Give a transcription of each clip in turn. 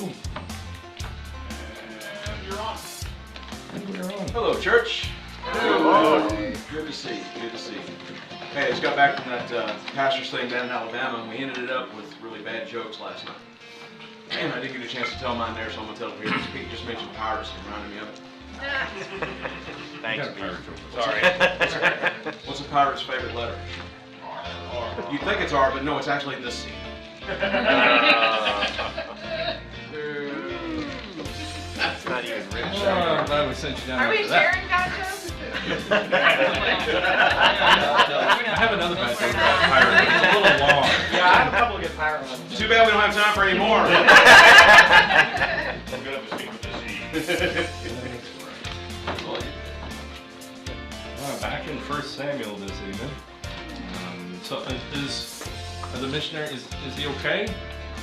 And you're on. Hello, church. Hello. Good to see you. Good to see you. Hey, I just got back from that pastor's thing down in Alabama, and we ended it up with really bad jokes last night. And I didn't get a chance to tell mine there, so I'm going to tell them here. Pete just mentioned pirates and reminded me of it. Thanks, Pete. Sorry. What's a pirate's favorite letter? R. You think it's R, but no, it's actually the C. That's not even rich. I'm glad we sent you down Are there we for that. sharing nachos? I have another bad joke about pirate, but it's a little long. Yeah, I have a couple of good pirate ones. Too bad we don't have time for any more. I'm going to speak with the Z. Back in 1 Samuel this evening. So is the missionary, is he okay?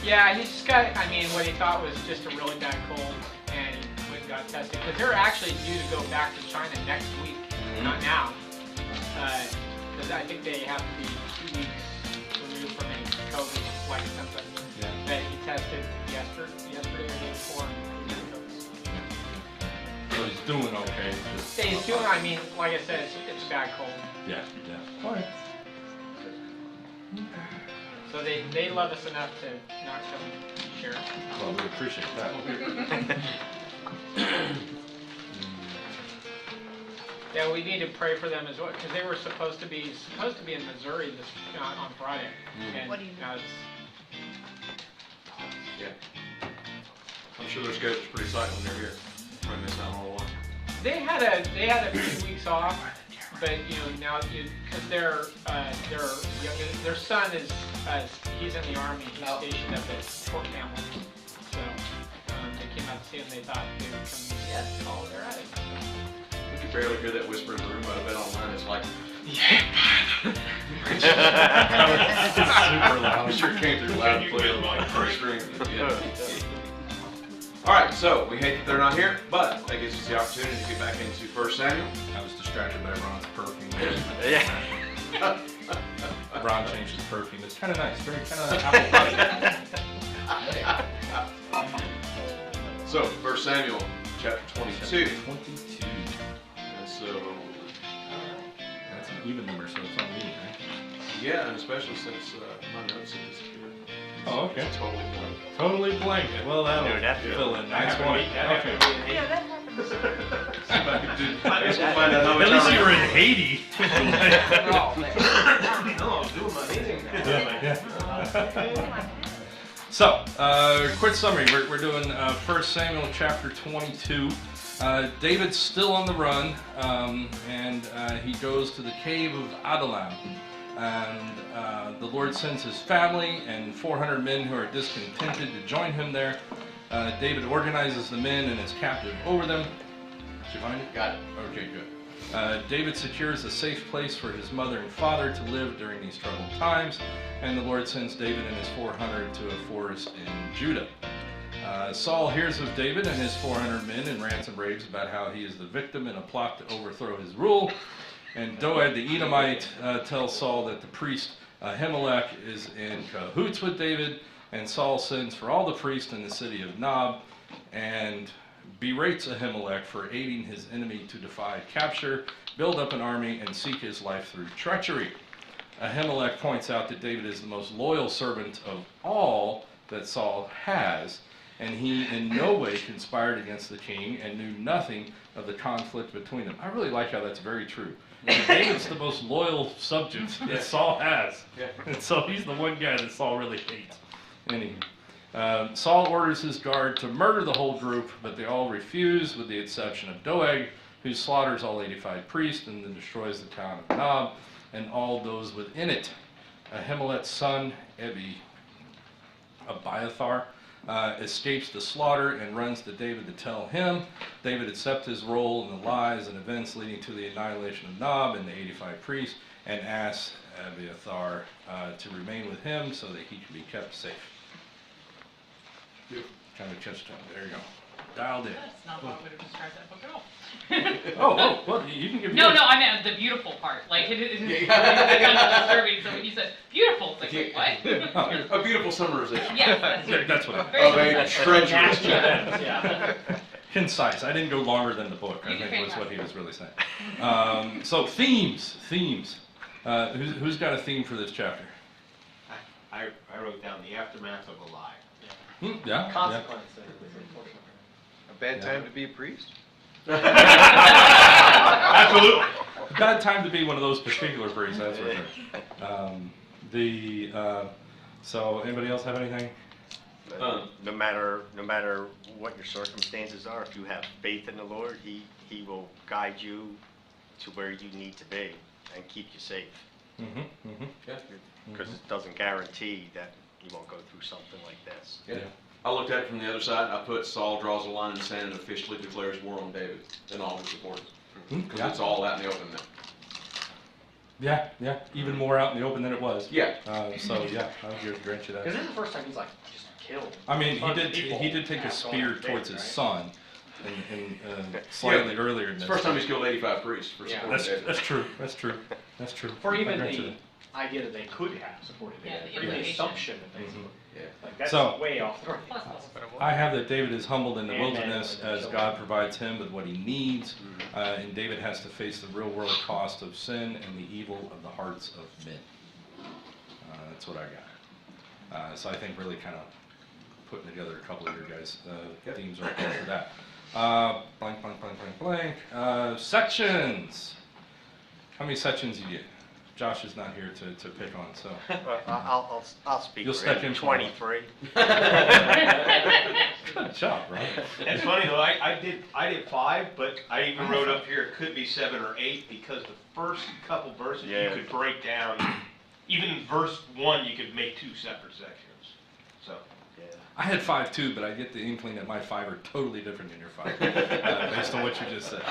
Yeah, he just got, I mean, what he thought was just a really bad cold, and he went and got tested. Because they're actually due to go back to China next week, not now. Because I think they have to be 2 weeks removed from any COVID-like symptoms. Yeah. But he tested yesterday or the day before, and he had COVID. So he's doing okay. Just, He's doing, I mean, like I said, it's a bad cold. yeah. All right. So they love us enough to not come share. Well, we appreciate that. Yeah, we need to pray for them as well, because they were supposed to be in Missouri this on Friday. And What do you now it's Yeah. I'm sure their schedule's pretty tight when they're here. Probably miss out on a lot. they had a few weeks off, but now because their son is he's in the army, he's stationed up at Fort Campbell, so they came out to see him. They thought they would come yes, all they're at it. You can barely hear that whisper in the room, but I bet online it's like, It's super loud. it sure came through loud and clear on my first screen. Yeah. All right, so we hate that they're not here, but that gives us the opportunity to get back into 1 Samuel. I was distracted by Ron's perfume. Yeah. Ron changed his perfume. It's kind of nice. Very kind of apple pie. So, 1 Samuel, chapter 22. 22. And so, That's an even number, so it's on me, right? yeah, and especially since my notes have disappeared. Oh, okay. It's totally blank. Totally blank. Well, that'll Dude, that's fill in. Nice That one. happened to Okay. me. Yeah, that happens. See if I can do. I guess we'll find out how much At least I you were in remember. Haiti. No, I'm doing my meeting. So, quick summary. We're doing 1 Samuel chapter 22. David's still on the run, and he goes to the cave of Adullam. And the Lord sends his family and 400 men who are discontented to join him there. David organizes the men and is captive over them. Did you find it? Got it. Okay, good. David secures a safe place for his mother and father to live during these troubled times, and the Lord sends David and his 400 to a forest in Judah. Saul hears of David and his 400 men and rants and raves about how he is the victim in a plot to overthrow his rule. And Doeg the Edomite tells Saul that the priest Ahimelech is in cahoots with David, and Saul sends for all the priests in the city of Nob and berates Ahimelech for aiding his enemy to defy capture, build up an army, and seek his life through treachery. Ahimelech points out that David is the most loyal servant of all that Saul has, and he in no way conspired against the king and knew nothing of the conflict between them. I really like how that's very true. David's the most loyal subject that Saul has, and so he's the one guy that Saul really hates. Anyway. Saul orders his guard to murder the whole group, but they all refuse, with the exception of Doeg, who slaughters all 85 priests and then destroys the town of Nob and all those within it. Ahimelech's son, Abiathar, escapes the slaughter and runs to David to tell him. David accepts his role in the lies and events leading to the annihilation of Nob and the 85 priests, and asks Abiathar to remain with him so that he can be kept safe. Kind of catch up. There you go. Dialed in. That's not how I would have described that book at all. Well, you can give No, yours. no, I meant the beautiful part. Like, it's kind of disturbing. So when you said beautiful, it's like, wait, what? Oh, A beautiful summarization. Yes, that's yeah, true. that's what I meant. Very Of a treacherous Nasty events, yeah. Concise. I didn't go longer than the book, I You can think was hang what on. he was really saying. So themes. Who's got a theme for this chapter? I wrote down the aftermath of a lie. Yeah. Consequences. A bad time to be a priest? Absolutely. Bad time to be one of those particular breeds, that's for sure. So anybody else have anything? No matter what your circumstances are, if you have faith in the Lord, He will guide you to where you need to be and keep you safe. Because it doesn't guarantee that you won't go through something like this. Yeah. I looked at it from the other side. I put Saul draws a line in the sand and officially declares war on David and all his supporters. Because it's all out in the open now. Yeah. Even more out in the open than it was. Yeah. So yeah, I'll grant you Because that. this is the first time he's like just killed. I mean, Tons of he people. did take Yeah, a spear going towards big, his right? son, and slightly earlier in It's this. the first time he's killed 85 priests for Yeah. supporting David. That's true. That's true. For I even grant you the idea that they could have supported Yeah, it. the For even the implication. assumption that they Mhm. supported Yeah. it. Like, that's So- way off the rails. Plus, plus. I have that David is humbled in the And wilderness then- as God provides him with what he needs, and David has to face the real world cost of sin and the evil of the hearts of men. That's what I got. So I think really kind of putting together a couple of your guys' themes right there for that. Blank. Sections. How many sections you get? Josh is not here to pick on, so. I'll speak You'll for step him. in for him. 23. Good job, right? It's funny though, I did 5, but I even wrote up here it could be 7 or 8 because the first couple verses you Yeah. could break down. Even verse 1 you could make 2 separate sections. So Yeah. I had 5 too, but I get the inkling that my 5 are totally different than your 5, based on what you just said.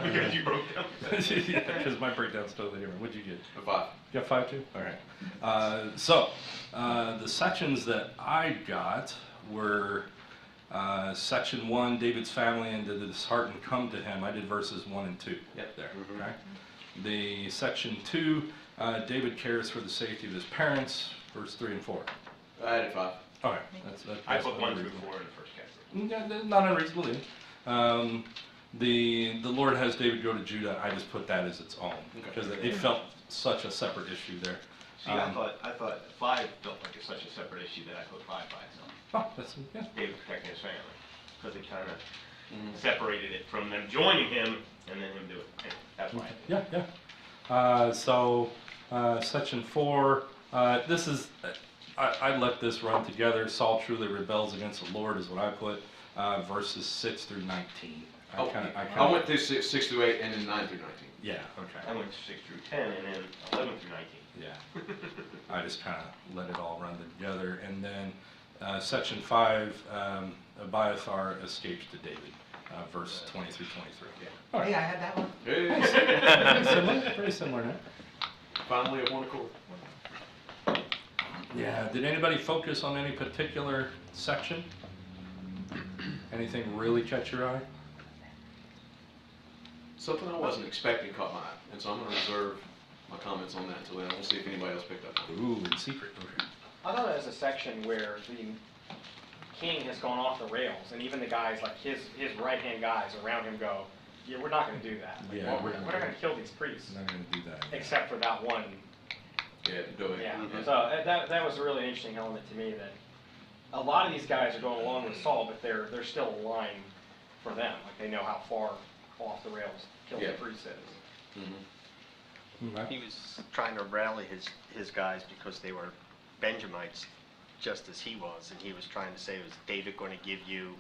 because you broke down. Yeah, because my breakdown's totally different. What'd you get? A 5. You got 5 too? All right. The sections that I got were section 1, David's family and did his heart and come to him. I did verses 1 and 2. Yep. There. Okay. The section 2, David cares for the safety of his parents. Verse 3 and 4. I had it 5. All right. That's I put 1 through unreasonable. 4 in the first category. Yeah, not unreasonable either. The Lord has David go to Judah. I just put that as its own because it felt such a separate issue there. See, I thought 5 felt like it's such a separate issue that I put 5 by itself. Oh, that's yeah. David protecting his family. Because they kind of separated it from them joining him and then him do it. Anyway, that's why. Yeah. Section 4. This is. I let this run together. Saul truly rebels against the Lord, is what I put. Verses 6 through 19. I went through 6 through 8 and then 9 through 19. Yeah. I Okay. went 6 through 10 and then 11 through 19. Yeah. I just kind of let it all run together, and then section 5. Abiathar escapes to David. Verse 20 through 23. Yeah. Hey, I had that one. Hey, Very similar, no? finally at one accord. Yeah. Did anybody focus on any particular section? Anything really catch your eye? Something I wasn't expecting caught my eye, and so I'm going to reserve my comments on that until then. We'll see if anybody else picked up on it. Ooh, in secret. Okay. I thought it was a section where the king has gone off the rails, and even the guys, like his right-hand guys around him go, yeah, we're not going to do that. Like, Yeah, well, we're not going to kill these priests, I'm not going to do that. except for that one. Yeah, do it. Yeah, Mhm. so that was a really interesting element to me, that a lot of these guys are going along with Saul, but they're still aligned for them. Like, they know how far off the rails killing Yeah. the priest is. Mhm. Okay. He was trying to rally his guys because they were Benjamites just as he was, and he was trying to say, is David going to give you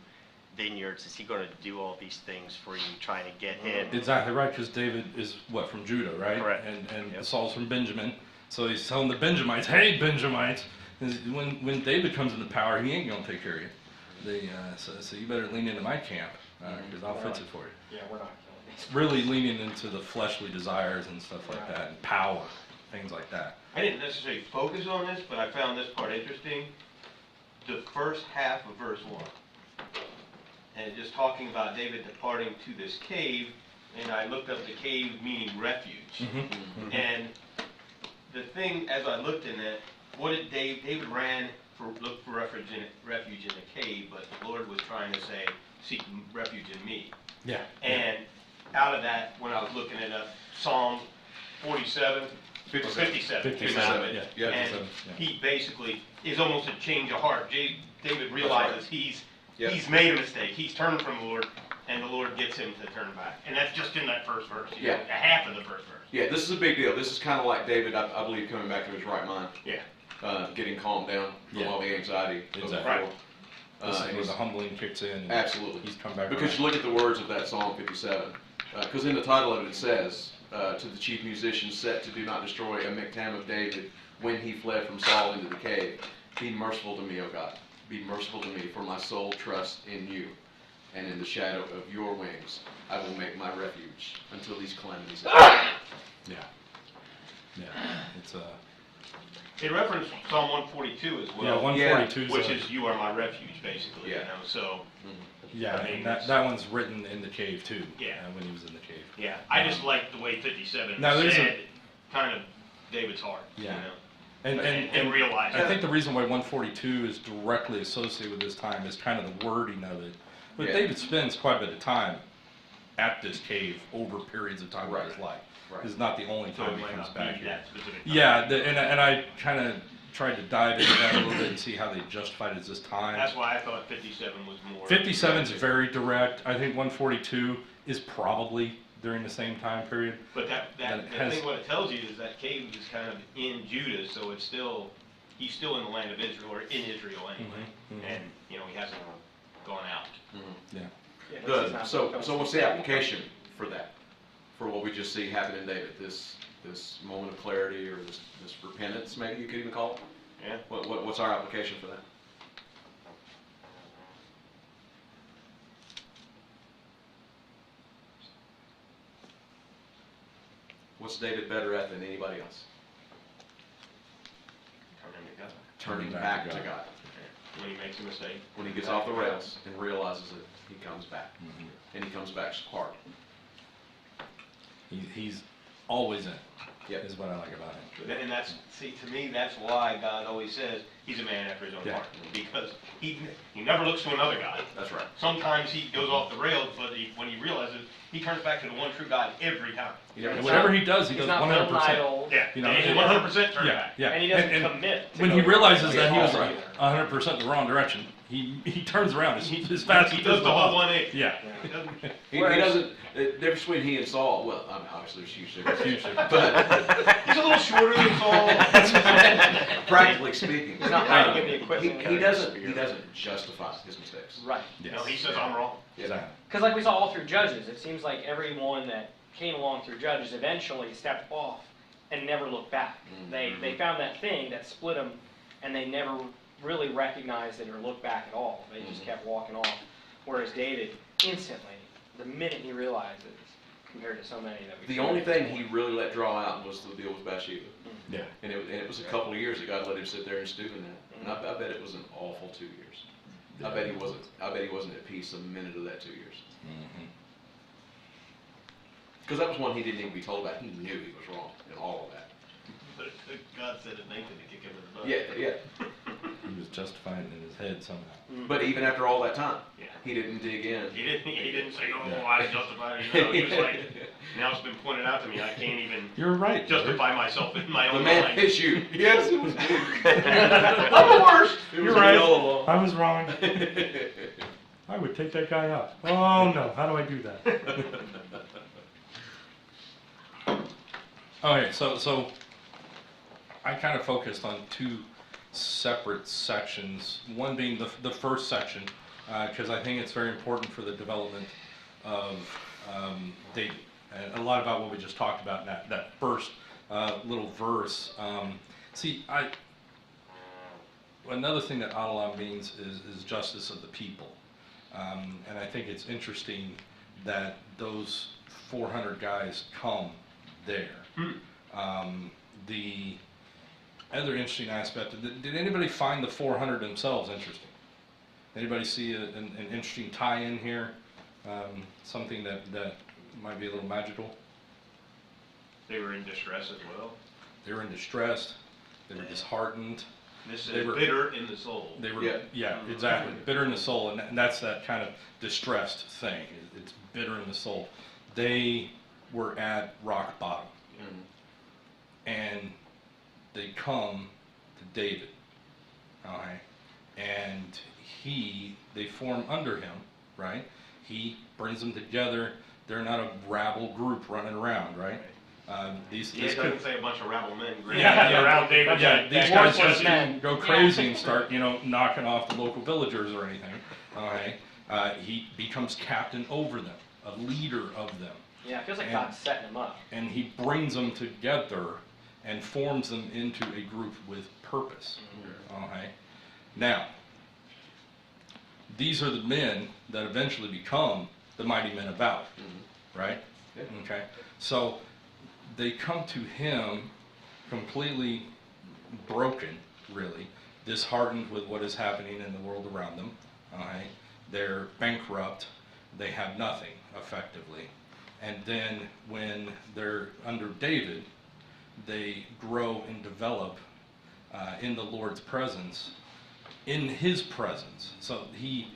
vineyards? Is he going to do all these things for you, trying to get him? Exactly right, because David is what, from Judah, right? Correct. And Yep. Saul's from Benjamin, so he's telling the Benjamites, "Hey, Benjamites, when David comes into power, he ain't gonna take care of you. So you better lean into my camp, because I'll fix it for you." Yeah, we're not killing these. Really leaning into the fleshly desires and stuff like that, and power, things like that. I didn't necessarily focus on this, but I found this part interesting. The first half of verse 1. and just talking about David departing to this cave, and I looked up the cave meaning refuge. Mm-hmm. And the thing, as I looked in it, what did David ran for, looked for refuge in a cave, but the Lord was trying to say, seek refuge in me. Yeah. And out of that, when I was looking it up, Psalm 47, 57 came out of it. Yeah, And 57, yeah. he basically is almost a change of heart. David realizes Yep. he's made a mistake. He's turned from the Lord, and the Lord gets him to turn back. And that's just in that first verse. You know, Yeah. a half of the first verse. Yeah, this is a big deal. This is kind of like David, I believe, coming back to his right mind. Yeah. Getting calmed down from Yeah. all the anxiety. of Exactly. before. Right. This is and where he's- the humbling kicks in. And Absolutely. He's come back Because around. you look at the words of that Psalm 57, because in the title of it, it says, to the chief musician set to do not destroy a miktam of David when he fled from Saul into the cave. Be merciful to me, O God. Be merciful to me, for my soul trusts in you. And in the shadow of your wings, I will make my refuge until these calamities end. Yeah. Yeah. It's It referenced Psalm 142 as well. yeah, 142. Which is you are my refuge, basically. Yeah. You know, so yeah, I mean, and that one's written in the cave too. Yeah. When he was in the cave. yeah, I just like the way 57 Now, there's said kind of David's heart. Yeah. You know? And realize I it. think the reason why 142 is directly associated with this time is kind of the wording of it. But Yeah. David spends quite a bit of time at this cave over periods of time Right. of his life. Right. It's not the only So time it he might comes not back be here. that specific time. Yeah, and I kind of tried to dive into that a little bit and see how they justified it as this time. That's why I thought 57 was more. 57 is very direct. I think 142 is probably during the same time period. But that the has- thing, what it tells you is that cave is kind of in Judah, so it's still, he's still in the land of Israel, or in Israel anyway. Mhm, mhm. And, you know, he hasn't gone out. Yeah. Yeah, this is Good. not So what what's the comes- application for that? For what we just see happen in David, this moment of clarity, or this repentance, maybe you could even call it? Yeah. What's our application for that? What's David better at than anybody else? Turning to God. Turning back to God. When he makes a mistake. When he gets off the rails and realizes it, he comes back. Mhm. And he comes back hard. He's always in. Yep. Is what I like about him. And that's, see, to me, that's why God always says he's a man after his own Yeah. heart. Because he never looks to another God. That's right. Sometimes he goes off the rails, but when he realizes, he turns back to the one true God every time. And whatever he does, he He's does not building 100%. idols. Yeah, You know, and and- 100% turn Yeah, back. yeah. And he doesn't commit. to When he go realizes the that he was wrong way. 100% the wrong direction, he turns around as fast He as does the whole possible. 180. Yeah. He doesn't- He doesn't, the difference between he and Saul, well, I mean, obviously there's huge difference. Huge difference. But He's a little shorter than Saul. practically speaking, He's not hiding in the equipment. he doesn't justify his mistakes. Right. Yes. No, he says I'm wrong. Exactly. Because like we saw all through Judges, it seems like everyone that came along through Judges eventually stepped off and never looked back. They found that thing that split them, and they never really recognized it or looked back at all. They just kept walking off. Whereas David, instantly, the minute he realizes, compared to so many that we The only thing he really let draw out was the deal with Bathsheba. Yeah. And it was a couple of years that God let him sit there and stew in that. And I bet it was an awful 2 years. I bet he wasn't at peace a minute of that 2 years. Mhm. Because that was one he didn't even be told about. He knew he was wrong in all of that. But God said it Nathan to kick him in the butt. Yeah. He was justifying it in his head somehow. But even after all that time, Yeah. he didn't dig in. He didn't say, oh, Yeah. I justified it. No, he was like, now it's been pointed out to me, I can't even You're right. justify myself in my The own man mind. is you. Yes, it was me. I'm the worst. It was You're me right. all along. I was wrong. I would take that guy out. Oh no, how do I do that? Okay, so I kind of focused on two separate sections. One being the first section, because I think it's very important for the development of David, and a lot about what we just talked about in that first little verse. Another thing that Adullam means is justice of the people. And I think it's interesting that those 400 guys come there. The other interesting aspect, did anybody find the 400 themselves interesting? Anybody see an interesting tie-in here? Something that might be a little magical? They were in distress as well. They were in distress. They were disheartened. This They is were- bitter in the soul. They were, Yeah. yeah, exactly. Bitter in the soul, and that's that kind of distressed thing. It's bitter in the soul. They were at rock bottom, and they come to David, all right, and they form under him, right? He brings them together. They're not a rabble group running around, right? These Yeah, it could- doesn't say a bunch of rabble men. Yeah, around David. yeah, these guys Worthless just men. go crazy and start, knocking off the local villagers or anything. Okay, he becomes captain over them, a leader of them, Yeah, it feels like And- God's setting them up. and he brings them together and forms them into a group with purpose. Okay, now these are the men that eventually become the mighty men of valor, right? Yeah. Okay, so they come to him completely broken, really, disheartened with what is happening in the world around them. Okay, they're bankrupt, they have nothing effectively, and then when they're under David, they grow and develop in the Lord's presence, in His presence. So He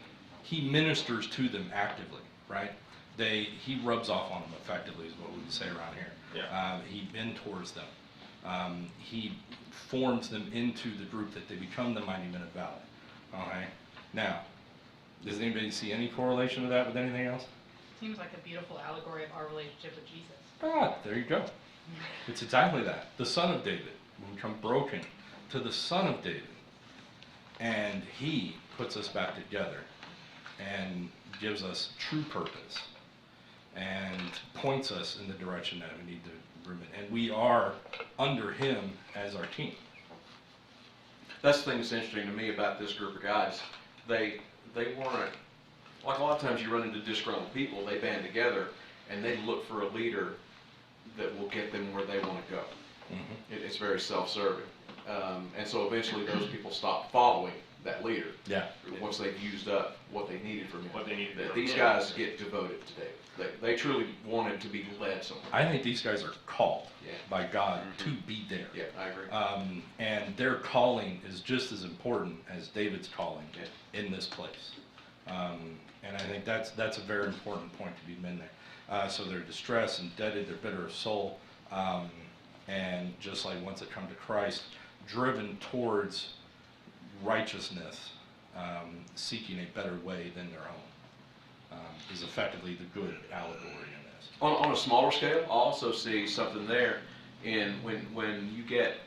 ministers to them actively, right? He rubs off on them effectively, is what we would say around here. Yeah. He mentors them. He forms them into the group that they become the mighty men of valor. Okay. Now, does anybody see any correlation to that with anything else? Seems like a beautiful allegory of our relationship with Jesus. Ah, there you go. It's exactly that. The Son of David. We become broken to the Son of David. And He puts us back together and gives us true purpose and points us in the direction that we need to move in. And we are under Him as our King. That's the thing that's interesting to me about this group of guys. They weren't, like a lot of times you run into disgruntled people, they band together and they look for a leader that will get them where they want to go. It's very self-serving. And so eventually those people stop following that leader Yeah. once they've used up what they needed from him. What they needed from These him. guys get devoted to David. They truly wanted to be led somewhere. I think these guys are called Yeah. by God to be there. Yeah, I agree. And their calling is just as important as David's calling Yeah. in this place. And I think that's a very important point to be made there. So they're distressed, indebted, they're bitter of soul, and just like once they come to Christ, driven towards righteousness, seeking a better way than their own, is effectively the good allegory in this. On a smaller scale, I also see something there in when you get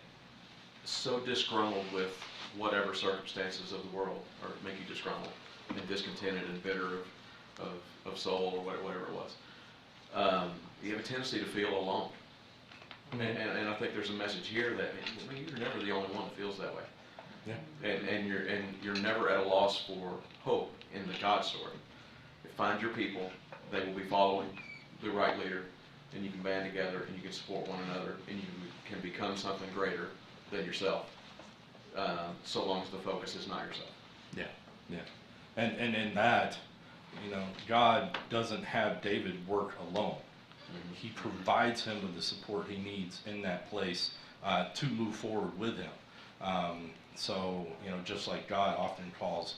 so disgruntled with whatever circumstances of the world or make you disgruntled and discontented and bitter of soul or whatever it was, you have a tendency to feel alone. And I think there's a message here that you're never the only one that feels that way. Yeah. And you're never at a loss for hope in the God story. Find your people; they will be following the right leader, and you can band together and you can support one another, and you can become something greater than yourself. So long as the focus is not yourself. Yeah, yeah. And in that, God doesn't have David work alone. He provides him with the support he needs in that place to move forward with him. So, just like God often calls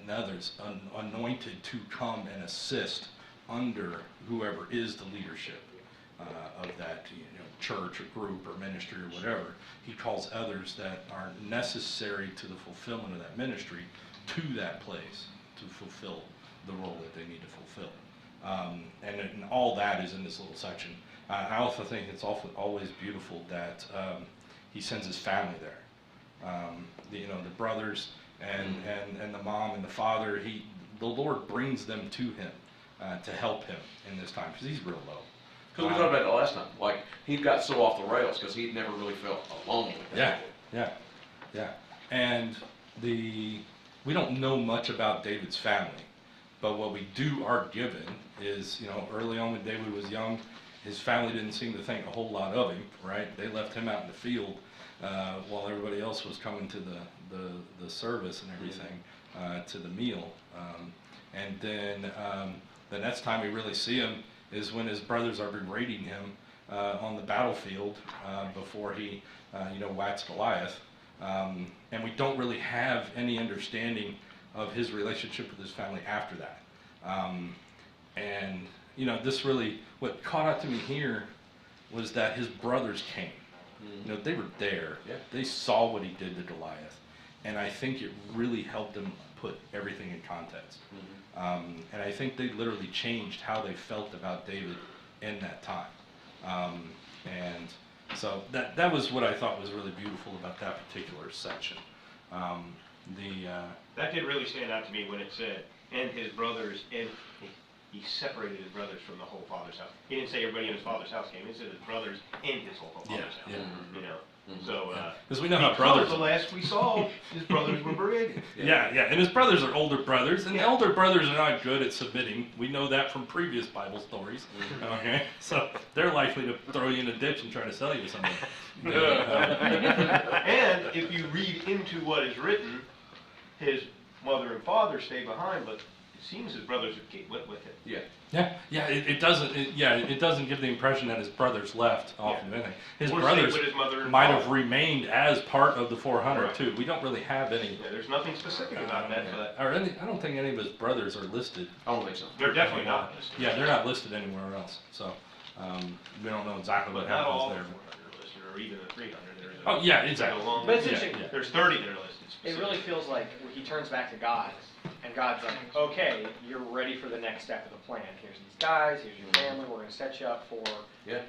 others anointed to come and assist under whoever is the leadership of that church or group or ministry or whatever, He calls others that are necessary to the fulfillment of that ministry to that place to fulfill the role that they need to fulfill. And all that is in this little section. I also think it's always beautiful that He sends His family there. The brothers and the mom and the father. The Lord brings them to Him to help him in this time because he's real low. Because we talked about that last time. Like, he got so off the rails because he'd never really felt alone with that. Yeah. And we don't know much about David's family, but what we are given is, early on when David was young, his family didn't seem to think a whole lot of him, right? They left him out in the field while everybody else was coming to the service and everything. to the meal. And then the next time we really see him is when his brothers are berating him on the battlefield before he, whacks Goliath. And we don't really have any understanding of his relationship with his family after that. And what caught out to me here was that his brothers came. They were there. Yeah. They saw what he did to Goliath. And I think it really helped them put everything in context. And I think they literally changed how they felt about David in that time. And so that was what I thought was really beautiful about that particular section. That did really stand out to me when it said, and his brothers, and he separated his brothers from the whole father's house. He didn't say everybody in his father's house came. He said his brothers in his whole father's house. Yeah. You know. So, because we know how because brothers. the last we saw, his brothers were berated. Yeah, and his brothers are older brothers, and the older brothers are not good at submitting. We know that from previous Bible stories. Okay, so they're likely to throw you in a ditch and try to sell you something. And if you read into what is written, his mother and father stay behind, but it seems his brothers went with him. It doesn't give the impression that his brothers left off of anything. His Or brothers stayed with his mother and might father. have remained as part of the 400 Right. too. We don't really have any. Yeah, there's nothing specific about that, but I don't think any of his brothers are listed. I don't think so. they're definitely not listed. Yeah, they're not listed anywhere else. So we don't know exactly But what not happens all the there. 400 are listed, or even the 300. There's Oh yeah, exactly. a long But it's list. interesting. There's 30 that are listed. It really feels like he turns back to God, and God's like, okay, you're ready for the next step of the plan. Here's these guys, here's your family, we're going to set you up for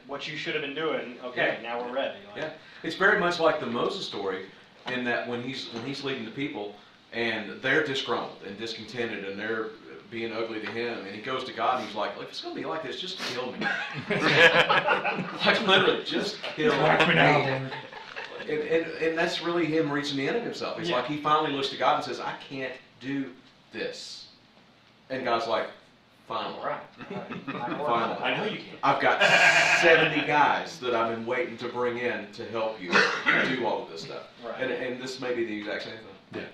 what you should have been doing. Okay, now we're ready. Yeah, it's very much like the Moses story, in that when he's leading the people, and they're disgruntled and discontented, and they're being ugly to him, and he goes to God and he's like, if it's going to be like this, just kill me. Like literally, just kill me. And that's really him reaching the end of himself. It's like he finally looks to God and says, I can't do this. And God's like, finally. Finally. I know you can. I've got 70 guys that I've been waiting to bring in to help you do all of this stuff. Right. And this may be the exact same thing.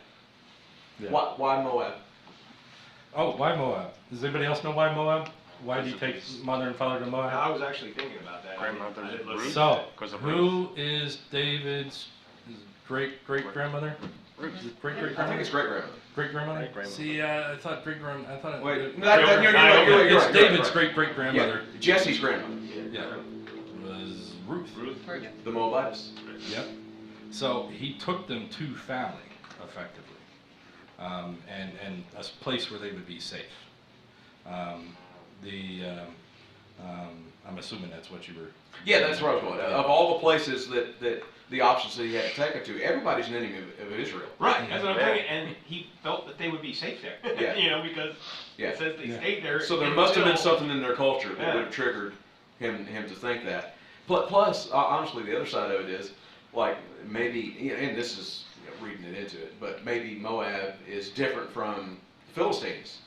Yeah. Why Moab? Oh, why Moab? Does anybody else know why Moab? Why did he take mother and father to Moab? I was actually thinking about that. Grandmother I didn't look Ruth. into So, it. 'Cause of who is David's great grandmother? Is it great I think grandmother? it's great grandmother. Great grandmother. Great-grandmother. See, I thought great grand. I thought. Wait, it, you're right. it's You're David's right. great grandmother. Yeah, Jesse's grandmother. Yeah, was Ruth. The Moabites. Yep. So he took them to family, effectively, and a place where they would be safe. I'm assuming that's what you were. Yeah, that's where I was going. Of all the places that the options that he had to take it to, everybody's an enemy of Israel. Right, that's what I'm thinking, and he felt that they would be safe there. Yeah. Because Yeah. it says they stayed there. So there must have been until- something in their culture that Yeah. would have triggered him to think that. Plus, honestly, the other side of it is, like, maybe, and this is reading it into it, but maybe Moab is different from Philistines,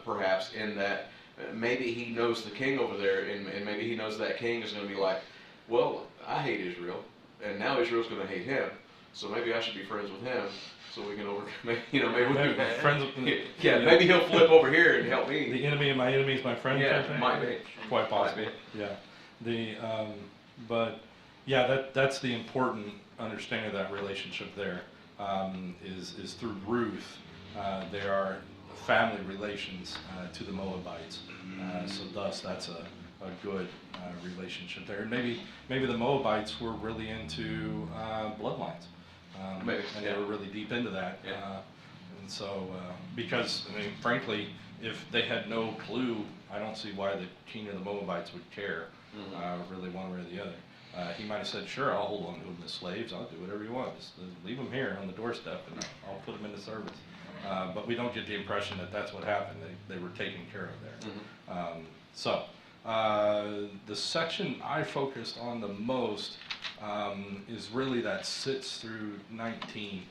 perhaps, in that maybe he knows the king over there, and maybe he knows that king is going to be like, well, I hate Israel, and now Israel's going to hate him, so maybe I should be friends with him, so we can maybe we can friends with yeah, maybe he'll flip over here and help me. the enemy of my enemy is my friend. Yeah, type thing? might be. Quite possibly. Yeah. But yeah, that's the important understanding of that relationship there. Is through Ruth. There are family relations to the Moabites. So thus that's a good relationship there. And maybe the Moabites were really into bloodlines. Maybe, and they were really deep into that. Yeah. And so, because, I mean, frankly, if they had no clue, I don't see why the king of the Moabites would care, really one way or the other. He might have said, sure, I'll hold on to them as slaves, I'll do whatever you want, just leave them here on the doorstep and I'll put them into service. But we don't get the impression that that's what happened, they were taken care of there. The section I focused on the most is really that 6 through 19,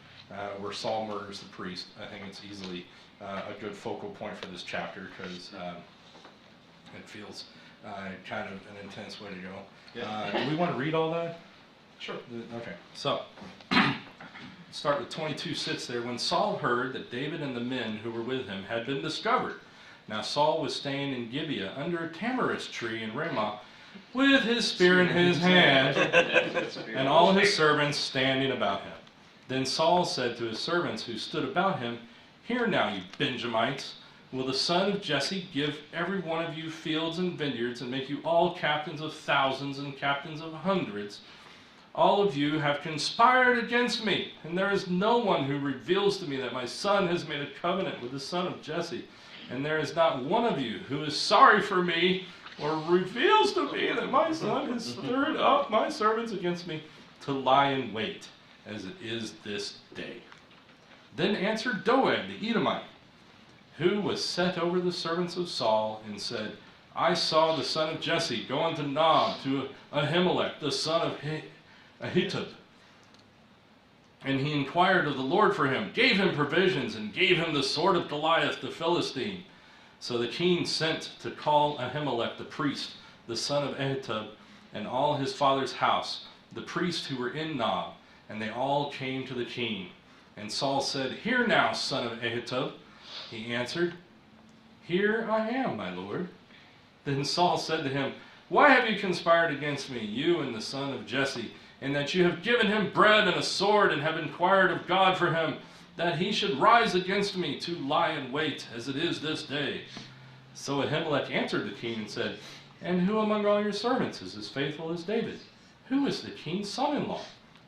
where Saul murders the priest. I think it's easily a good focal point for this chapter because it feels kind of an intense way to go. Do we want to read all that? Sure. Okay, so start with 22, sits there. When Saul heard that David and the men who were with him had been discovered. Now Saul was staying in Gibeah under a tamarisk tree in Ramah with his spear in his hand and all his servants standing about him. Then Saul said to his servants who stood about him, "Hear now, you Benjamites, will the son of Jesse give every one of you fields and vineyards and make you all captains of thousands and captains of hundreds? All of you have conspired against me, and there is no one who reveals to me that my son has made a covenant with the son of Jesse. And there is not one of you who is sorry for me or reveals to me that my son has stirred up my servants against me to lie in wait, as it is this day." Then answered Doeg the Edomite, who was set over the servants of Saul, and said, "I saw the son of Jesse go unto Nob to Ahimelech, the son of Ahitub. And he inquired of the Lord for him, gave him provisions, and gave him the sword of Goliath the Philistine. So the king sent to call Ahimelech the priest, the son of Ahitub, and all his father's house, the priests who were in Nob, and they all came to the king. And Saul said, "Hear now, son of Ahitub." He answered, "Here I am, my lord." Then Saul said to him, "Why have you conspired against me, you and the son of Jesse, in that you have given him bread and a sword, and have inquired of God for him, that he should rise against me to lie in wait, as it is this day?" So Ahimelech answered the king and said, "And who among all your servants is as faithful as David? Who is the king's son-in-law?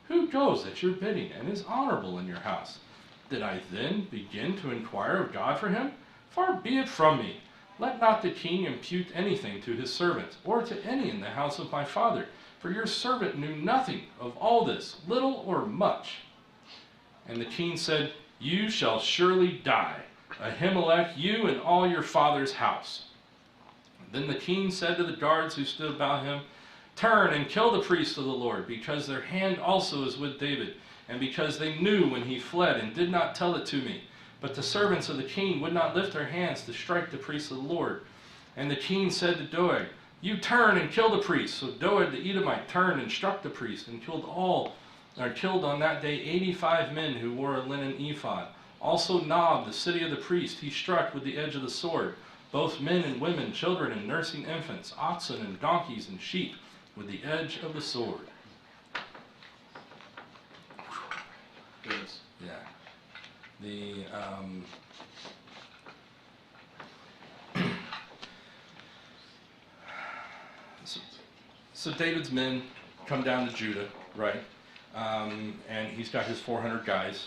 Who goes at your bidding and is honorable in your house? Did I then begin to inquire of God for him? Far be it from me. Let not the king impute anything to his servant, or to any in the house of my father, for your servant knew nothing of all this, little or much." And the king said, "You shall surely die, Ahimelech, you and all your father's house." Then the king said to the guards who stood about him, "Turn and kill the priests of the Lord, because their hand also is with David, and because they knew when he fled and did not tell it to me. But the servants of the king would not lift their hands to strike the priests of the Lord." And the king said to Doeg, "You turn and kill the priests." So Doeg the Edomite turned and struck the priests, and killed on that day 85 men who wore a linen ephod. Also Nob, the city of the priest, he struck with the edge of the sword, both men and women, children and nursing infants, oxen and donkeys and sheep, with the edge of the sword. Goodness. Yeah. The so David's men come down to Judah, right? And he's got his 400 guys.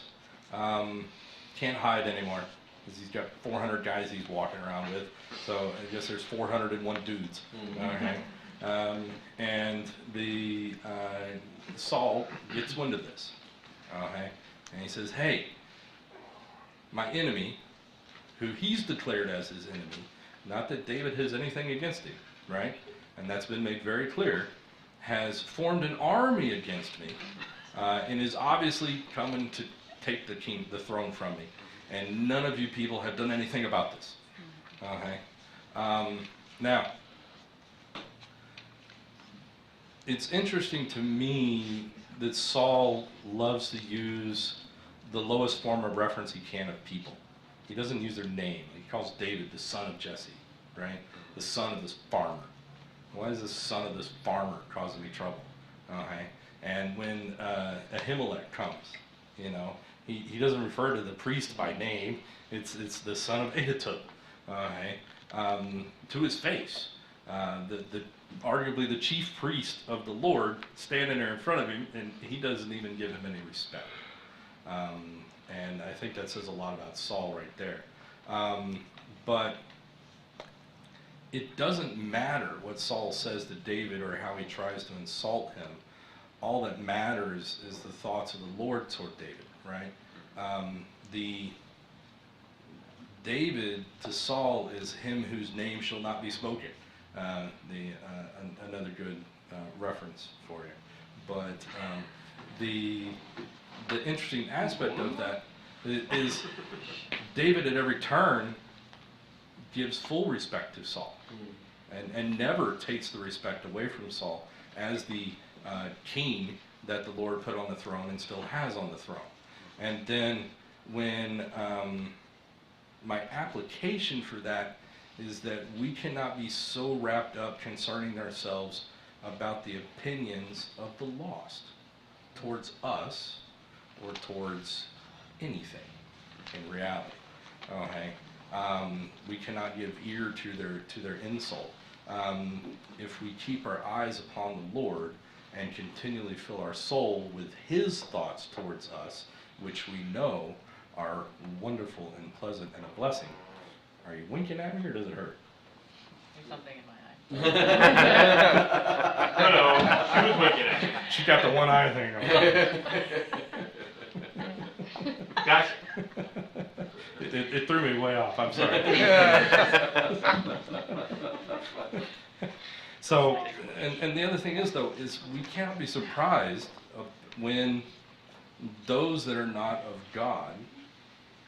Can't hide anymore because he's got 400 guys he's walking around with. So I guess there's 401 dudes. Okay. And the Saul gets wind of this. Okay. And he says, "Hey, my enemy," who he's declared as his enemy, not that David has anything against him, right? And that's been made very clear, has formed an army against me, and is obviously coming to take the throne from me. And none of you people have done anything about this. Okay. Now, it's interesting to me that Saul loves to use the lowest form of reference he can of people. He doesn't use their name. He calls David the son of Jesse, right? The son of this farmer. Why is the son of this farmer causing me trouble? Okay. And when Ahimelech comes, he doesn't refer to the priest by name. It's the son of Ahitub, okay, to his face. Arguably the chief priest of the Lord standing there in front of him, and he doesn't even give him any respect. And I think that says a lot about Saul right there. But it doesn't matter what Saul says to David or how he tries to insult him. All that matters is the thoughts of the Lord toward David, right? The David to Saul is him whose name shall not be spoken. Another good reference for you. But the interesting aspect of that is David at every turn gives full respect to Saul, and never takes the respect away from Saul as the king that the Lord put on the throne and still has on the throne. And then when my application for that is that we cannot be so wrapped up concerning ourselves about the opinions of the lost towards us or towards anything in reality. Okay, we cannot give ear to their insult. If we keep our eyes upon the Lord and continually fill our soul with His thoughts towards us, which we know are wonderful and pleasant and a blessing. Are you winking at me or does it hurt? There's something in my eye. No, she was winking at you. She got the one eye thing on. Gotcha. It threw me way off, I'm sorry. So, and the other thing is though, is we can't be surprised when those that are not of God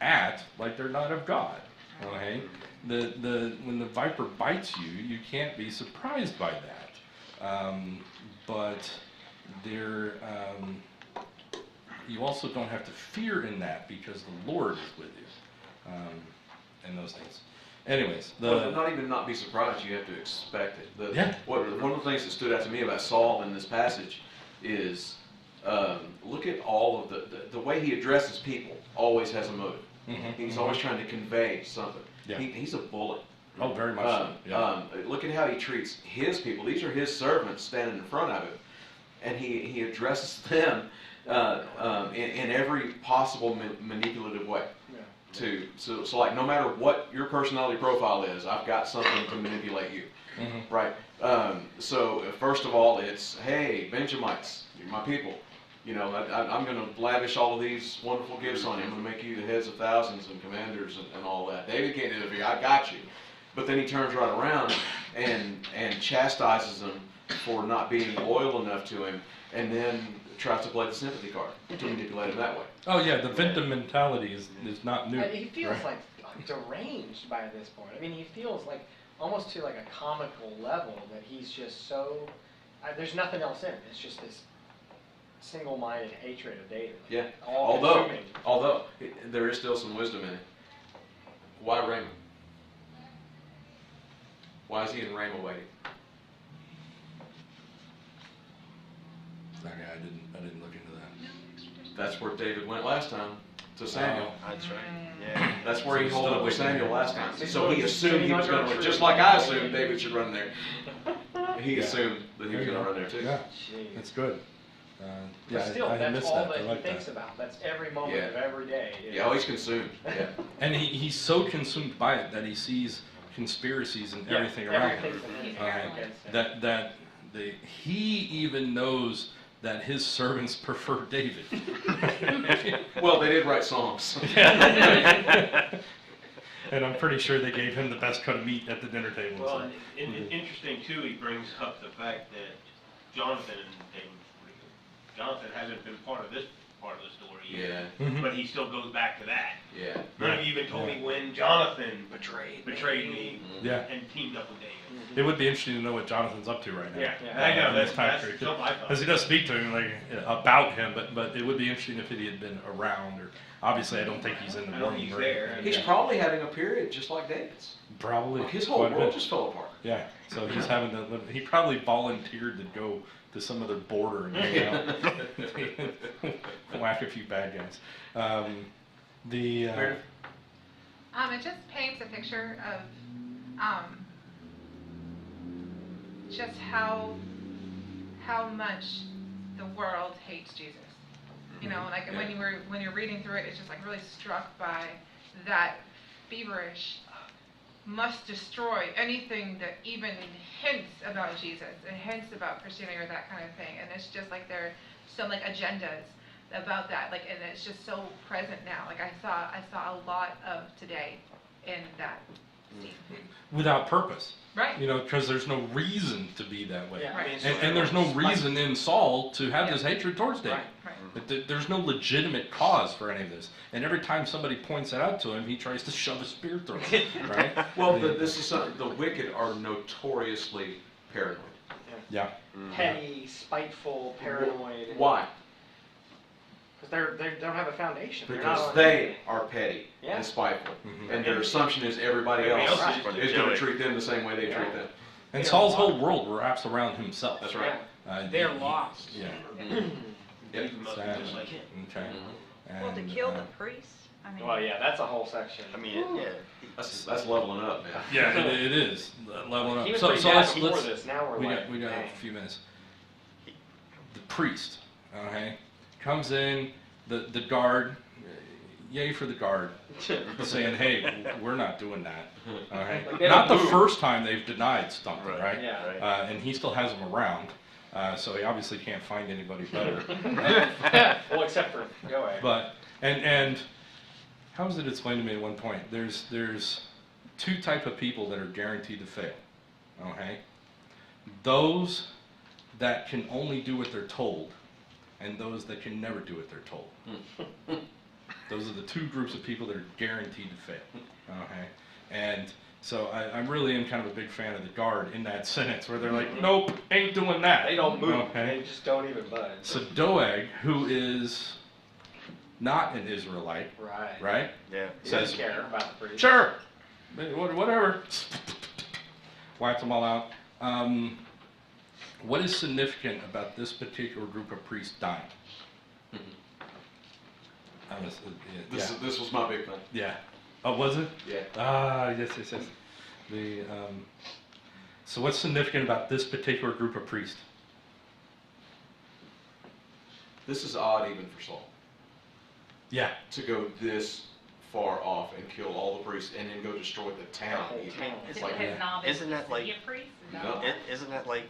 act like they're not of God. Okay? When the viper bites you, you can't be surprised by that. But there, you also don't have to fear in that because the Lord is with you. And those things. Anyways, Well, not even not be surprised, you have to expect it. Yeah. One of the things that stood out to me about Saul in this passage is look at all of the way he addresses people always has a motive. He's always trying to convey something. Yeah. He's a bully. Oh, very much so. Yeah. Look at how he treats his people. These are his servants standing in front of him. And he addresses them in every possible manipulative way. So like no matter what your personality profile is, I've got something to manipulate you, right? So first of all, it's, hey, Benjamites, you're my people. You know, I'm going to lavish all of these wonderful gifts on you. I'm going to make you the heads of thousands and commanders and all that. David can't do it for you. I got you. But then he turns right around and chastises them for not being loyal enough to him, and then tries to play the sympathy card to manipulate him that way. Oh yeah, the victim mentality is not new. He feels right? like deranged by this point. I mean, he feels like almost to like a comical level that he's just so. There's nothing else in it. It's just this single-minded hatred of David. Yeah. All-consuming. Although there is still some wisdom in it. Why Ramah? Why is he in Ramah waiting? Okay, I didn't look into that. That's where David went last time, to Samuel. That's right. Yeah. That's where he Still holed up with waiting. Samuel last time. So he assumed he was going to, just like I assumed David should run there. He assumed that he was going to run there too. Yeah, Jeez. that's good. But still, I that's missed all that. I that like he thinks about. That's every moment Yeah. of every day. Yeah, oh, he's consumed. Yeah. And he's so consumed by it that he sees conspiracies and everything around him. Everything's That he even knows that his servants prefer David. Well, they did write songs. And I'm pretty sure they gave him the best cut of meat at the dinner table. Well, so. interesting too, he brings up the fact that Jonathan Jonathan hasn't been part of this part of the story yet. Yeah. But he still goes back to that. Yeah. None of you even told me when Jonathan betrayed me Yeah. and teamed up with David. It would be interesting to know what Jonathan's up to right now. Yeah, Yeah. I know, in that's this time something period. I thought. Because he does speak to him like about him, but it would be interesting if he had been around. Or obviously, I don't think he's in the I don't room. think he's or there. anything. He's probably having a period just like David's. Probably Like his whole quite a world bit. just fell apart. Yeah, so he's having to. He probably volunteered to go to some other border and hang out, whack a few bad guys. Meredith? It just paints a picture of just how much the world hates Jesus. You know, like when you're reading through it, it's just like really struck by that feverish must destroy anything that even hints about Jesus and hints about Christianity or that kind of thing. And it's just like there are some like agendas about that, like, and it's just so present now. Like I saw a lot of today in that scene. Without purpose, Right. you know, because there's no reason to be that way. Yeah, I mean, And there's no reason in Saul to have this hatred towards David. Right. There's no legitimate cause for any of this. And every time somebody points that out to him, he tries to shove a spear through him, right? Well, this is something, the wicked are notoriously paranoid. Yeah. Petty, spiteful, paranoid. Why? Because they don't have a foundation. They're not Because on they anything. are petty Yeah. and spiteful. Mhm. And their assumption is everybody Everybody else else is is going to doing. treat them the same way they Yeah. treat them. And Saul's whole world wraps around himself. That's right. They're lost. Yeah. Yep. Exactly. Okay. Well, to And, kill the priests, I mean. Well, yeah, that's a whole section. I mean, yeah. That's leveling up, man. Yeah, it is leveling up. He was So, pretty so bad let's before let's this. Now we like, got dang. a few minutes. The priest, okay, comes in. The guard, yay for the guard, saying, "Hey, we're not doing that." Okay, Like, they not the don't move. first time they've denied something, Right. right? Yeah. Right. And he still has them around, so he obviously can't find anybody better. Well, except for Doeg. But and how was it explained to me at one point? There's two type of people that are guaranteed to fail. Okay, those that can only do what they're told, and those that can never do what they're told. Those are the two groups of people that are guaranteed to fail. Okay, and so I really am kind of a big fan of the guard in that sentence where they're like, nope, ain't doing that. They don't move. Okay. They just don't even budge. So Doeg, who is not an Israelite, Right. right? Yeah. He Says, doesn't care about the priest. sure, whatever. Wipes them all out. What is significant about this particular group of priests dying? This was my big thing. Yeah. Oh, was it? Yeah. Ah, yes. The so what's significant about this particular group of priests? This is odd even for Saul Yeah. to go this far off and kill all the priests and then go destroy the town. The whole even. town. It's Is like, his novice Isn't that like- city of priests? Is that No. what- Isn't that like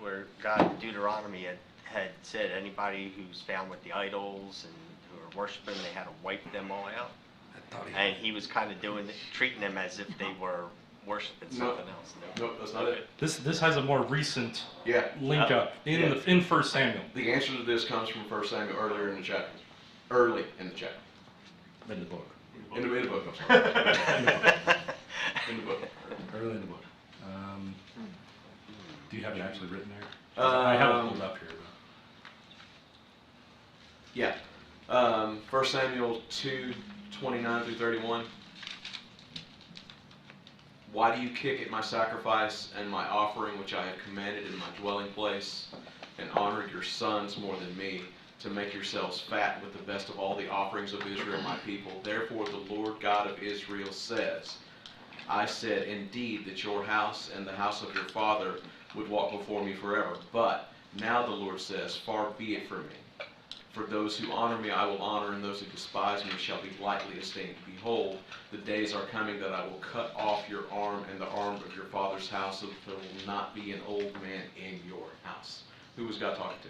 where God in Deuteronomy had said anybody who's found with the idols and who are worshiping, they had to wipe them all out? I thought And he was kind of treating them as if they were worshiping No. something else. no, that's not it. This has a more recent Yeah. link up in First Samuel. The answer to this comes from 1 Samuel earlier in the chapter. Early in the chapter. In the book. In the book, I'm sorry. In the book. Early in the book. Do you have it actually written there? I have it pulled up here. Yeah. 1 Samuel 2:29 through 31. Why do you kick at my sacrifice and my offering which I have commanded in my dwelling place, and honor your sons more than me, to make yourselves fat with the best of all the offerings of Israel my people? Therefore the Lord God of Israel says, I said indeed that your house and the house of your father would walk before me forever. But now the Lord says, far be it from me. For those who honor me I will honor, and those who despise me shall be lightly esteemed. Behold, the days are coming that I will cut off your arm and the arm of your father's house, so that there will not be an old man in your house. Who was God talking to?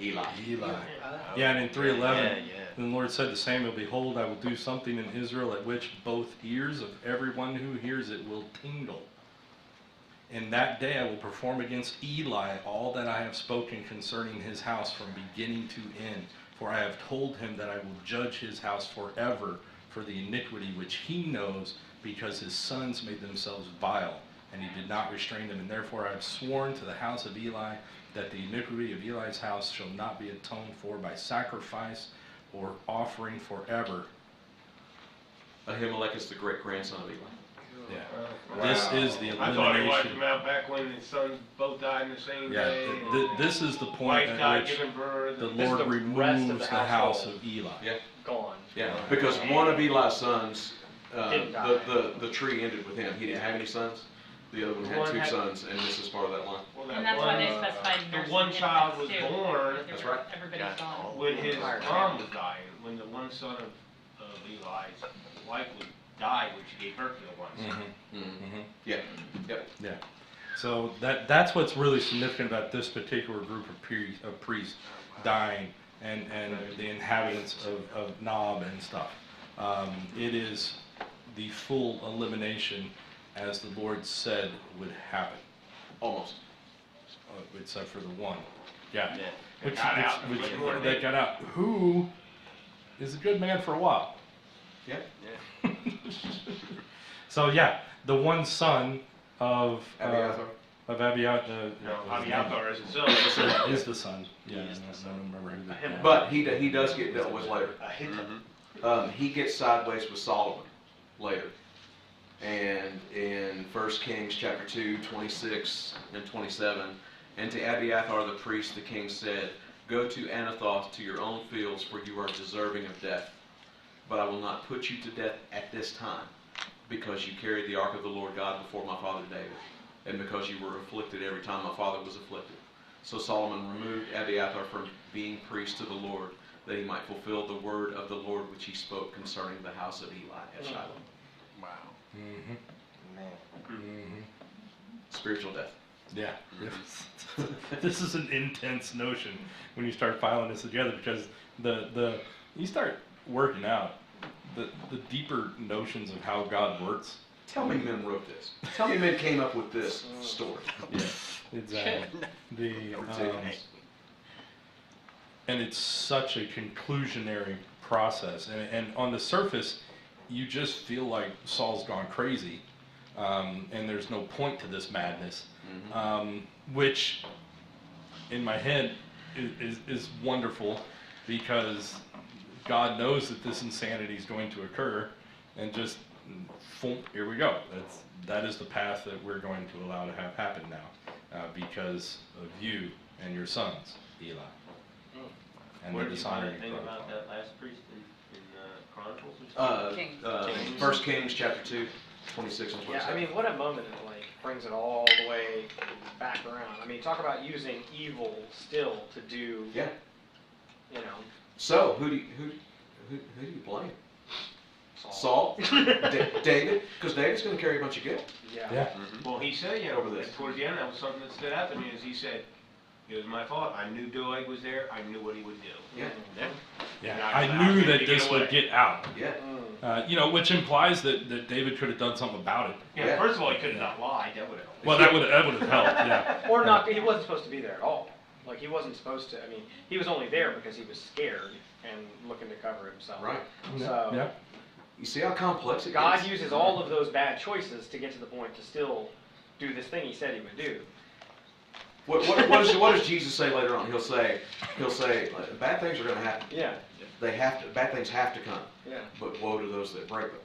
Eli. Yeah, and in 3:11, Yeah, yeah. the Lord said to Samuel, behold, I will do something in Israel at which both ears of everyone who hears it will tingle. In that day I will perform against Eli all that I have spoken concerning his house from beginning to end. For I have told him that I will judge his house forever for the iniquity which he knows, because his sons made themselves vile, and he did not restrain them. And therefore I have sworn to the house of Eli that the iniquity of Eli's house shall not be atoned for by sacrifice or offering forever. Ahimelech is the great-grandson of Eli. Yeah. This is the I thought he wiped elimination. them out back when his sons both died in the same Yeah, day. this is the point Wife at died which giving birth. the This is Lord the rest removes of the the house household. of Eli. Yeah. Gone. Yeah, because one of Eli's sons, Didn't die. the tree ended with him. He didn't have any sons. The other one had One two had- sons, and this is part of that line. Well, And that's why they one, specified the nursing one child was infants, too. born They That's were- right. Everybody's Yeah. gone. when his Entire mom was dying, when the one son of Eli's wife would die, which gave birth to the one son. Mm-hmm. Yeah. Yep. Yeah. So that's what's really significant about this particular group of priests dying and the inhabitants of Nob and stuff. It is the full elimination as the Lord said would happen, Almost. except for the one. Yeah. Yeah. Which Got out. they got out. Who is a good man for a while. Yeah. Yeah. So yeah, the one son of Abiathar. of Abiathar. Abiathar is his son. Is the son. Yeah, I don't remember who that. Yeah. But he does get dealt with later. Ahithophel. He gets sideways with Solomon later. And in 1 Kings chapter 2, 26 and 27, and to Abiathar the priest the king said, "Go to Anathoth to your own fields, for you are deserving of death. But I will not put you to death at this time, because you carried the ark of the Lord God before my father David, and because you were afflicted every time my father was afflicted." So Solomon removed Abiathar from being priest to the Lord, that he might fulfill the word of the Lord which he spoke concerning the house of Eli at Shiloh. Wow. Mm-hmm. Man. Mm-hmm. Spiritual death. Yeah. This is an intense notion when you start filing this together, because you start working out the deeper notions of how God works. Tell me men wrote this. Tell me men came up with this story. Yeah, exactly. And it's such a conclusionary process, and on the surface, you just feel like Saul's gone crazy, and there's no point to this madness, which, in my head, is wonderful, because God knows that this insanity is going to occur, and just here we go. That is the path that we're going to allow to have happen now, because of you and your sons, Eli. And Where the did you find dishonoring anything brother. about that last priest in Chronicles or something? 1 Kings chapter 2, 26 and 27. Yeah, I mean, what a moment it like brings it all the way back around. I mean, talk about using evil still to do. Yeah. You know. So who do you blame? Saul? David? Because David's going to carry a bunch of guilt. Yeah. Well, he said, Over this. towards the end, that was something that stood out to me, is he said, it was my fault. I knew Doeg was there. I knew what he would do. Yeah. Yeah, And I I knew was that able to this get would away. get out. Yeah. Which implies that David could have done something about it. Yeah, first of all, he could have not lied. That would have helped. Well, that would have helped. Yeah. Or not. He wasn't supposed to be there at all. Like he wasn't supposed to. I mean, he was only there because he was scared and looking to cover himself. Right. So Yeah. You see how complex it God gets? uses all of those bad choices to get to the point to still do this thing He said He would do. What does Jesus say later on? He'll say, bad things are going to happen. Yeah. Bad things have to come. Yeah. But woe to those that break them.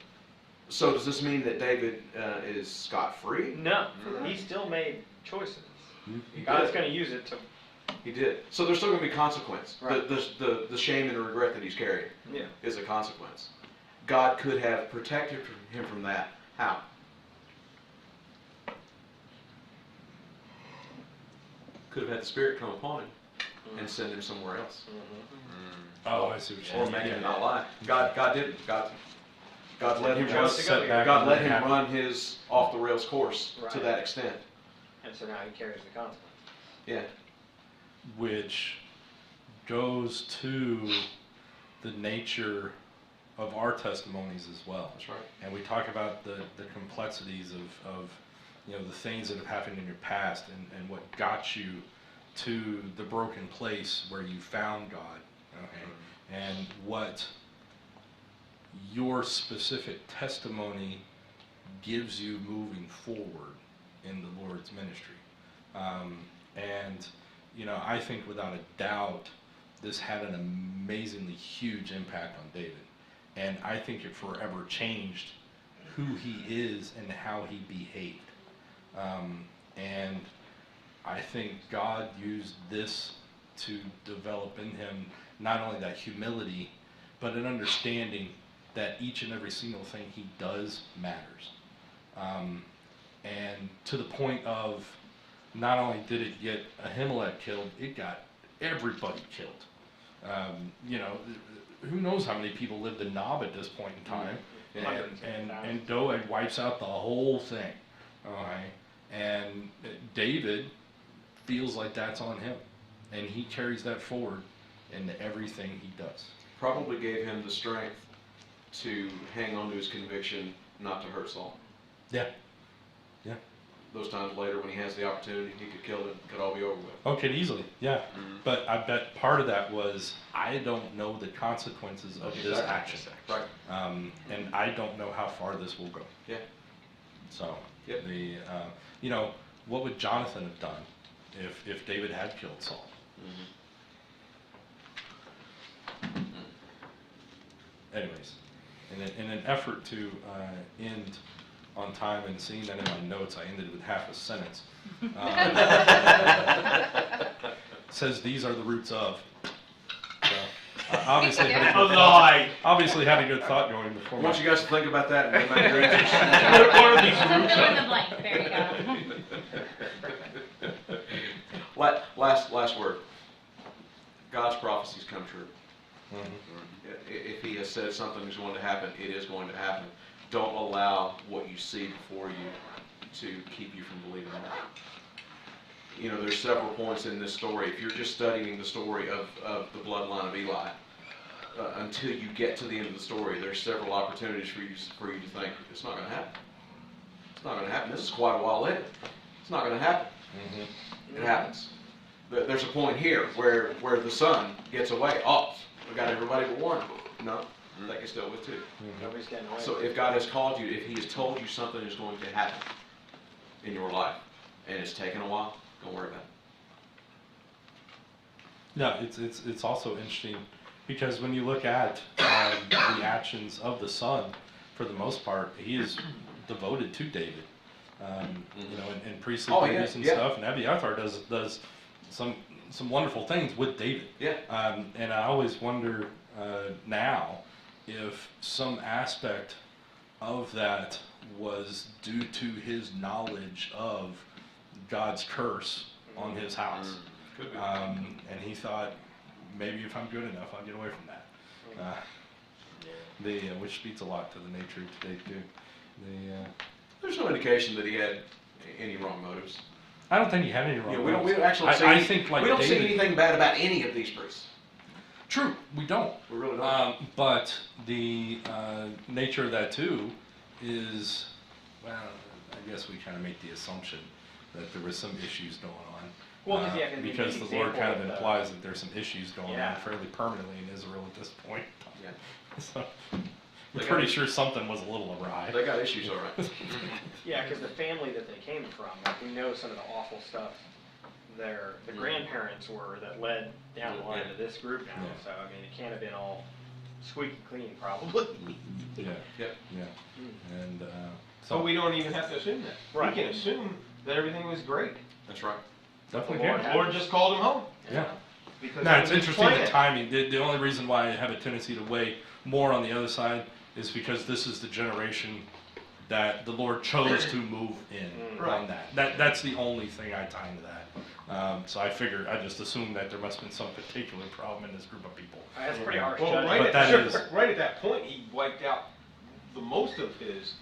So does this mean that David is scot-free? No, he still made choices. He God's did. going to use it to. He did. So there's still going to be consequence. Right. The shame and the regret that he's carrying Yeah. is a consequence. God could have protected him from that. How? Could have had the Spirit come upon him and send him somewhere else. Oh, I see what you're Or saying. make him not lie. God didn't. God let him run. Set back God and let let it him happen. run his off the rails course to Right. that extent. And so now he carries the consequence. Yeah. Which goes to the nature of our testimonies as well. That's right. And we talk about the complexities of the things that have happened in your past and what got you to the broken place where you found God, okay? And what your specific testimony gives you moving forward in the Lord's ministry. I think without a doubt, this had an amazingly huge impact on David. And I think it forever changed who he is and how he behaved. And I think God used this to develop in him not only that humility, but an understanding that each and every single thing he does matters. And to the point of not only did it get Ahimelech killed, it got everybody killed. Who knows how many people lived in Nob at this point in time, and Doeg wipes out the whole thing. Okay? And David feels like that's on him, and he carries that forward into everything he does. Probably gave him the strength to hang on to his conviction not to hurt Saul. Yeah. Yeah. Those times later when he has the opportunity, he could kill it, it could all be over with. Okay, easily, yeah. But I bet part of that was, I don't know the consequences of this action. Right. And I don't know how far this will go. Yeah. So, Yep. what would Jonathan have done if David had killed Saul? Anyways, in an effort to end on time, and seeing that in my notes, I ended with half a sentence. Says these are the roots of. So, obviously, had a good thought, obviously had a good thought going before. I want you guys to think about that and then make your answers. What are these roots Fill in of? the blank. There you go. Last word. God's prophecies come true. If he has said something is going to happen, it is going to happen. Don't allow what you see before you to keep you from believing it. You know, there's several points in this story. If you're just studying the story of the bloodline of Eli, until you get to the end of the story, there's several opportunities for you to think, it's not going to happen. It's not going to happen. This is quite a while later. It's not going to happen. It happens. There's a point here where the son gets away. Oh, we got everybody but one. No, that gets dealt with too. Nobody's getting away. So if God has called you, if he has told you something is going to happen in your life, and it's taken a while, don't worry about it. No, it's also interesting because when you look at the actions of the son, for the most part, he is devoted to David. You know, in priestly duties and stuff, and Abiathar does some wonderful things with David. Yeah. And I always wonder now if some aspect of that was due to his knowledge of God's curse on his house. Could be. And he thought, maybe if I'm good enough, I'll get away from that. Which speaks a lot to the nature of today too. There's no indication that he had any wrong motives. I don't think he had any wrong We motives. don't actually see. I think like we don't see David- anything bad about any of these priests. True, we don't. We really don't. But the nature of that too is, well, I guess we kind of make the assumption that there was some issues going on. Well, yeah, 'cause because the the Lord kind of example of, implies that there's some issues going Yeah. on fairly permanently in Israel at this point. Yeah. So, They I'm got pretty it. sure something was a little awry. They got issues, all right. Yeah, because the family that they came from, like we know some of the awful stuff the grandparents were that led down the line to this group now. Yeah. So I mean, it can't have been all squeaky clean, probably. Yeah, Yep. yeah. And So we don't even have to assume that. Right. We can assume that everything was great. That's right. definitely Lord can. had- Or just called him home. Yeah. Because No, that it's was his interesting the plan. timing. The only reason why I have a tendency to weigh more on the other side is because this is the generation that the Lord chose to move in on Right. That's the only thing I tie into that. So I just assumed that there must have been some particular problem in this group of people. That's pretty harsh Well, judgment. right But at, that sure, is- right at that point, he wiped out the most of his.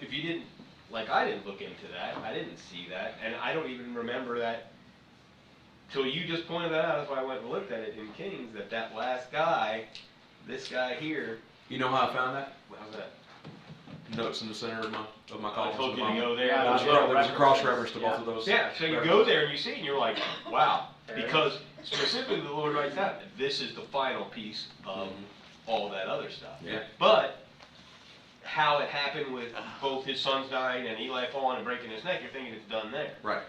If you didn't, like I didn't look into that, I didn't see that, and I don't even remember that till you just pointed that out. That's why I went and looked at it in Kings. That last guy, this guy here. You know how I found that? How's that? Notes in the center of my I columns. told at you the to bottom. go there. Yeah, There was a cross reference to both of those. Yeah, so you go there and you see, and you're like, wow, There it because specifically the Lord writes out that this is the final piece of all that other stuff. Yeah. But how it happened with both his sons dying and Eli falling and breaking his neck, you're thinking it's done there. Right.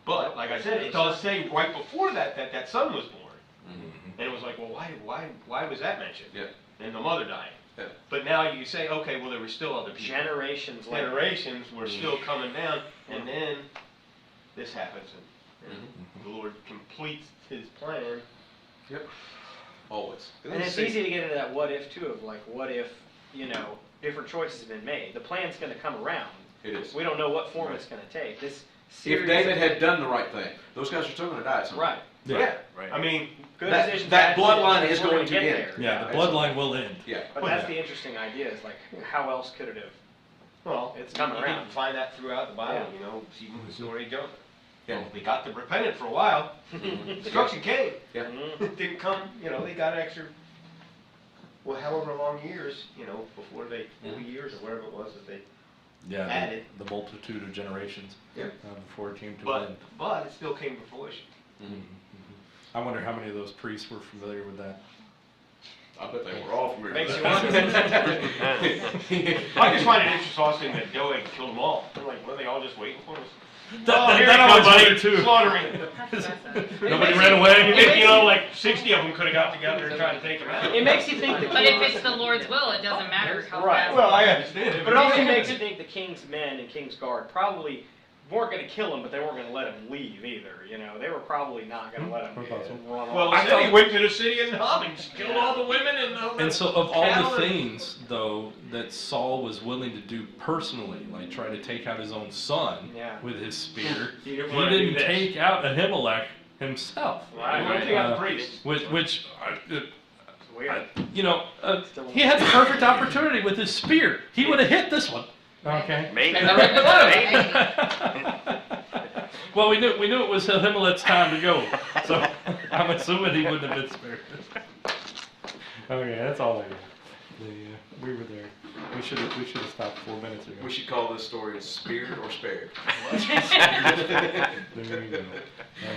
But like I said, it does say right before that that son was born, Mm-hmm. and it was like, well, why was that mentioned? Yeah. And the mother dying. Yeah. But now you say, okay, well there were still other people. Generations later. Generations were still coming down, and then this happens, and the Lord completes His plan. Yep. Always. And it's easy to get into that what if too, of like, what if, different choices have been made. The plan's going to come around. It is. We don't know what form it's going to take. This series If David had done the right thing, those guys are still going to die at some point. Right. Yeah. Right. I mean, Good That- decisions, that bad bloodline decisions, is we're going gonna to get end. there. Yeah, the bloodline will end. Yeah. But that's the interesting idea is like, how else could it have? well, It's coming you around. can find that throughout the Bible. Yeah. Even the story of Jonah. Yeah. Well, they got to repent for a while. Destruction came. Yeah. It didn't come. They got an extra. Well, however long years, before they 40 years or whatever it was that they. Yeah, Added. the multitude of generations Yep. before it came to an end. But it still came to fruition. I wonder how many of those priests were familiar with that. I bet they were all familiar Makes with you that. wonder. I just find it interesting that Doeg killed them all. I'm like, were they all just waiting for us? That I was wondering too. Slaughtering. Nobody ran away. You think, you know, like 60 of them could have got together and tried to take him out. It makes you think the But king, if it's the Lord's will, it doesn't matter how Right. fast. Well, I understand it. but it also makes you think the king's men and king's guard probably weren't going to kill him, but they weren't going to let him leave either. You know, they were probably not going to let him run Well, off. then he went to the city and killed all the women and And so, of all cattle the and- things, though, that Saul was willing to do personally, like try to take out his own son Yeah. with his spear, He he didn't wanna do didn't this. take out Ahimelech himself. Right. He went to take out the priest. Which Weird. you know, he had the perfect opportunity with his spear. He would have hit this one. Okay. Maybe. Well, we knew it was Ahimelech's time to go, so I'm assuming he wouldn't have been spared. Okay, that's all I got. We were there. We should have stopped 4 minutes ago. We should call this story Speared or Spared. There we go.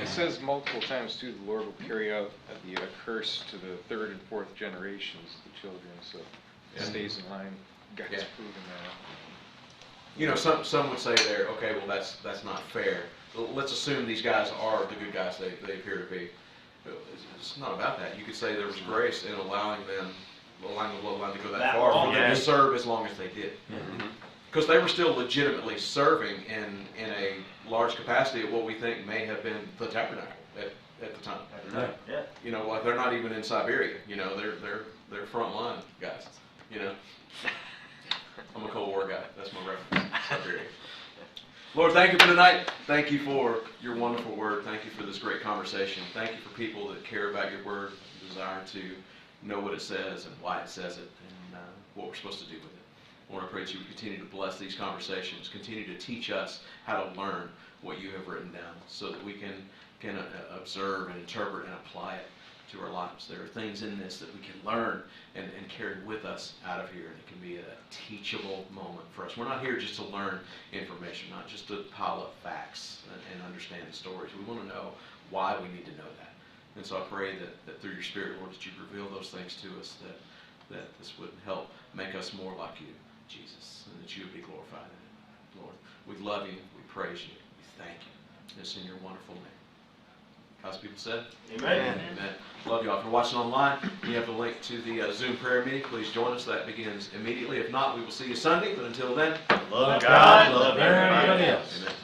It says multiple times too, the Lord will carry out the curse to the third and fourth generations of the children, so it stays in line. God's Yeah. proven that. You know, some would say there, okay, well that's not fair. Let's assume these guys are the good guys they appear to be. It's not about that. You could say there was grace in allowing the bloodline to go that far for them to serve as long as they did. Because they were still legitimately serving in a large capacity at what we think may have been the tabernacle at the time. Yeah. You know, like they're not even in Siberia. You know, they're frontline guys. You know, I'm a Cold War guy. That's my reference. Siberia. Lord, thank you for tonight. Thank you for your wonderful word. Thank you for this great conversation. Thank you for people that care about your word, desire to know what it says and why it says it, and what we're supposed to do with it. Lord, I pray that you would continue to bless these conversations, continue to teach us how to learn what you have written down so that we can observe and interpret and apply it to our lives. There are things in this that we can learn and carry with us out of here, and it can be a teachable moment for us. We're not here just to learn information, not just to pile up facts and understand the stories. We want to know why we need to know that. And so I pray that through your Spirit, Lord, that you reveal those things to us, that this would help make us more like you, Jesus, and that you would be glorified in it. Lord, we love you, we praise you, we thank you. It's in your wonderful name. God's people said? Amen. Amen. Love you all. If you're watching online, we have the link to the Zoom prayer meeting. Please join us. That begins immediately. If not, we will see you Sunday. But until then, Love God, love everybody everybody else. Amen.